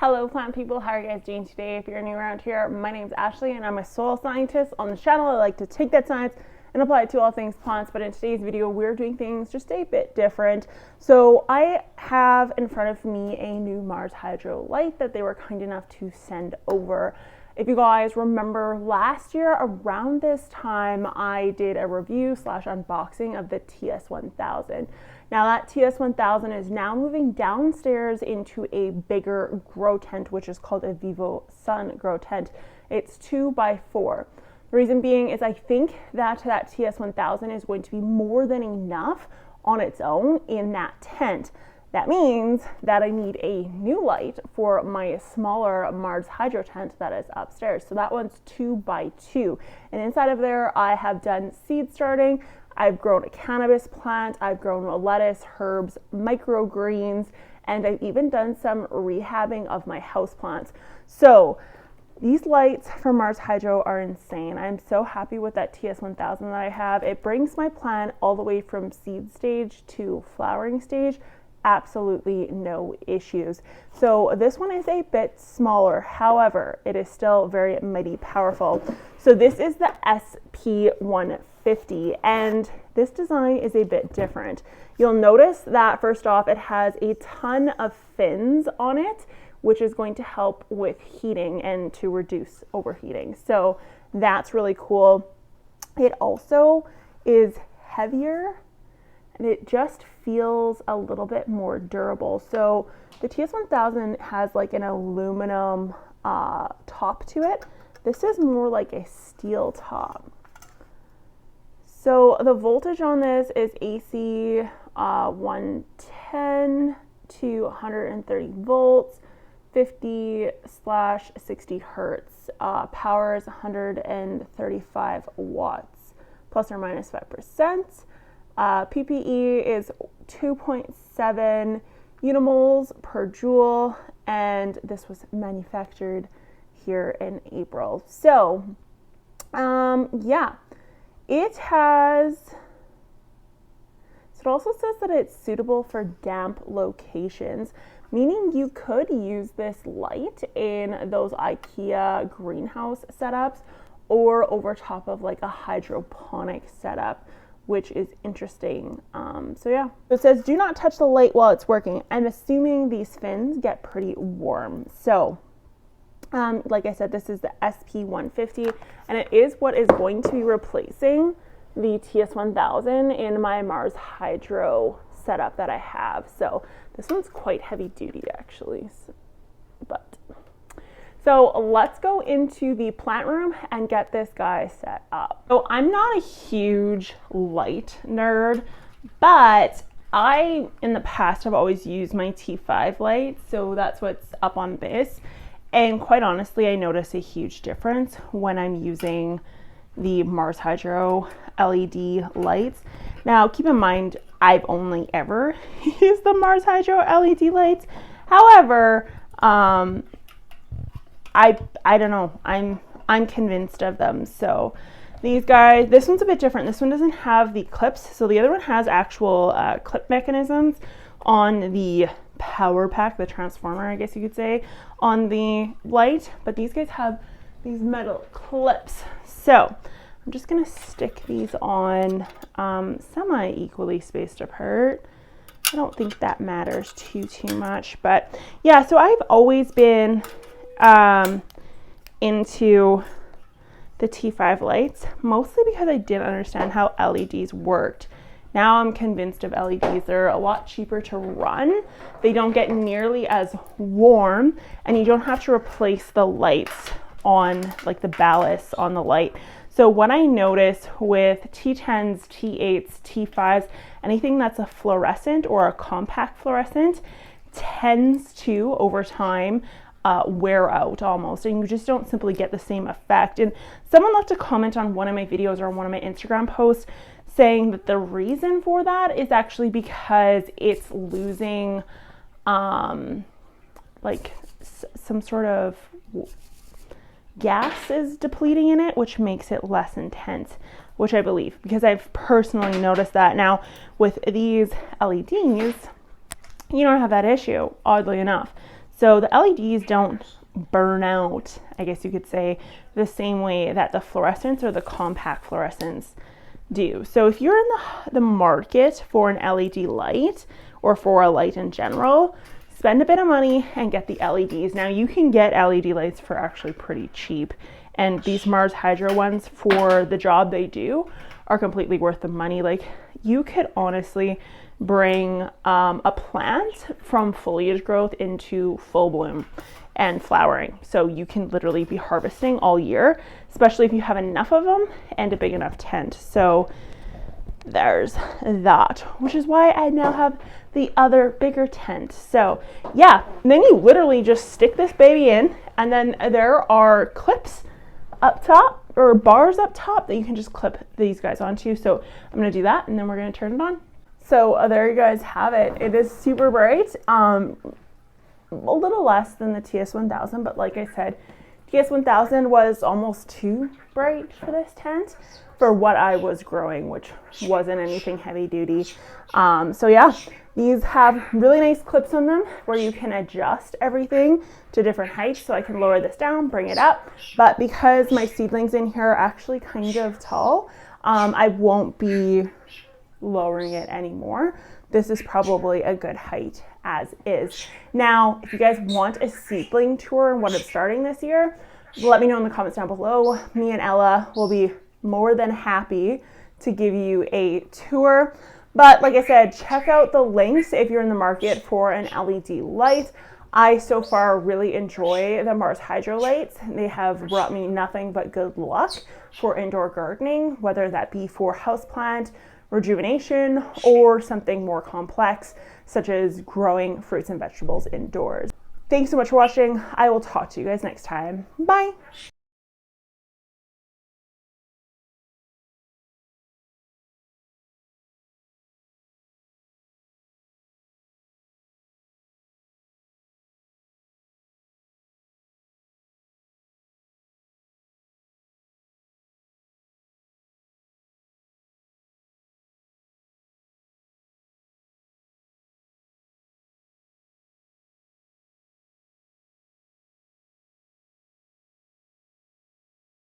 Hello plant people, how are you guys doing today? If you're new around here, my name's Ashley and I'm a soil scientist. On the channel, I like to take that science and apply it to all things plants, but in today's video, we're doing things just a bit different. So I have in front of me a new MarsHydro light that they were kind enough to send over. If you guys remember last year around this time, I did a review / unboxing of the TS1000. Now that TS1000 is now moving downstairs into a bigger grow tent, which is called a Vivo Sun grow tent. It's 2x4. The reason being is I think that TS1000 is going to be more than enough on its own in that tent. That means that I need a new light for my smaller MarsHydro tent that is upstairs. So that one's 2x2. And inside of there, I have done seed starting. I've grown a cannabis plant, I've grown lettuce, herbs, microgreens, and I've even done some rehabbing of my houseplants. So these lights from MarsHydro are insane. I'm so happy with that TS1000 that I have. It brings my plant all the way from seed stage to flowering stage. Absolutely no issues. So this one is a bit smaller. However, it is still very mighty powerful. So this is the SP150 and this design is a bit different. You'll notice that first off, it has a ton of fins on it, which is going to help with heating and to reduce overheating. So that's really cool. It also is heavier and it just feels a little bit more durable. So the TS1000 has like an aluminum top to it. This is more like a steel top. So the voltage on this is AC 110 to 130 volts, 50/60 hertz. Power is 135 watts, plus or minus 5%. PPE is 2.7 unimoles per joule, and this was manufactured here in April. So, yeah, it also says that it's suitable for damp locations, meaning you could use this light in those IKEA greenhouse setups or over top of like a hydroponic setup, which is interesting. So yeah, it says do not touch the light while it's working. I'm assuming these fins get pretty warm. So like I said, this is the SP150 and it is what is going to be replacing the TS1000 in my MarsHydro setup that I have. So this one's quite heavy duty actually, So let's go into the plant room and get this guy set up. So I'm not a huge light nerd, but I, in the past, have always used my T5 light. So that's what's up on this. And quite honestly, I notice a huge difference when I'm using the MarsHydro LED lights. Now, keep in mind, I've only ever used the MarsHydro LED lights. However, I don't know, I'm convinced of them. So these guys, this one's a bit different. This one doesn't have the clips. So the other one has actual clip mechanisms on the power pack, the transformer, I guess you could say, on the light. But these guys have these metal clips. So I'm just gonna stick these on semi-equally spaced apart. I don't think that matters too much, but yeah, so I've always been into the T5 lights, mostly because I didn't understand how LEDs worked. Now I'm convinced of LEDs. They're a lot cheaper to run. They don't get nearly as warm, and you don't have to replace the lights on, like the ballast on the light. So what I notice with T10s, T8s, T5s, anything that's a fluorescent or a compact fluorescent tends to, over time, wear out almost, and you just don't simply get the same effect. And someone left a comment on one of my videos or on one of my Instagram posts saying that the reason for that is actually because it's losing like some sort of gas is depleting in it, which makes it less intense, which I believe, because I've personally noticed that. Now with these LEDs, you don't have that issue, oddly enough. So the LEDs don't burn out, I guess you could say, the same way that the fluorescents or the compact fluorescents do. So if you're in the market for an LED light or for a light in general, spend a bit of money and get the LEDs. Now you can get LED lights for actually pretty cheap, and these MarsHydro ones, for the job they do, are completely worth the money. Like, you could honestly bring a plant from foliage growth into full bloom and flowering. So you can literally be harvesting all year, especially if you have enough of them and a big enough tent. So there's that, which is why I now have the other bigger tent. So yeah, and then you literally just stick this baby in, and then there are clips up top or bars up top that you can just clip these guys onto. So I'm gonna do that, and then we're gonna turn it on. So there you guys have it. It is super bright, a little less than the TS1000, but like I said, TS1000 was almost too bright for this tent for what I was growing, which wasn't anything heavy duty. So yeah, these have really nice clips on them where you can adjust everything to different heights. So I can lower this down, bring it up, but because my seedlings in here are actually kind of tall, I won't be lowering it anymore. This is probably a good height as is. Now, if you guys want a seedling tour and what I'm starting this year, let me know in the comments down below. Me and Ella will be more than happy to give you a tour. But like I said, check out the links if you're in the market for an LED light. I so far really enjoy the MarsHydro lights. They have brought me nothing but good luck for indoor gardening, whether that be for houseplant rejuvenation or something more complex, such as growing fruits and vegetables indoors. Thanks so much for watching. I will talk to you guys next time. Bye.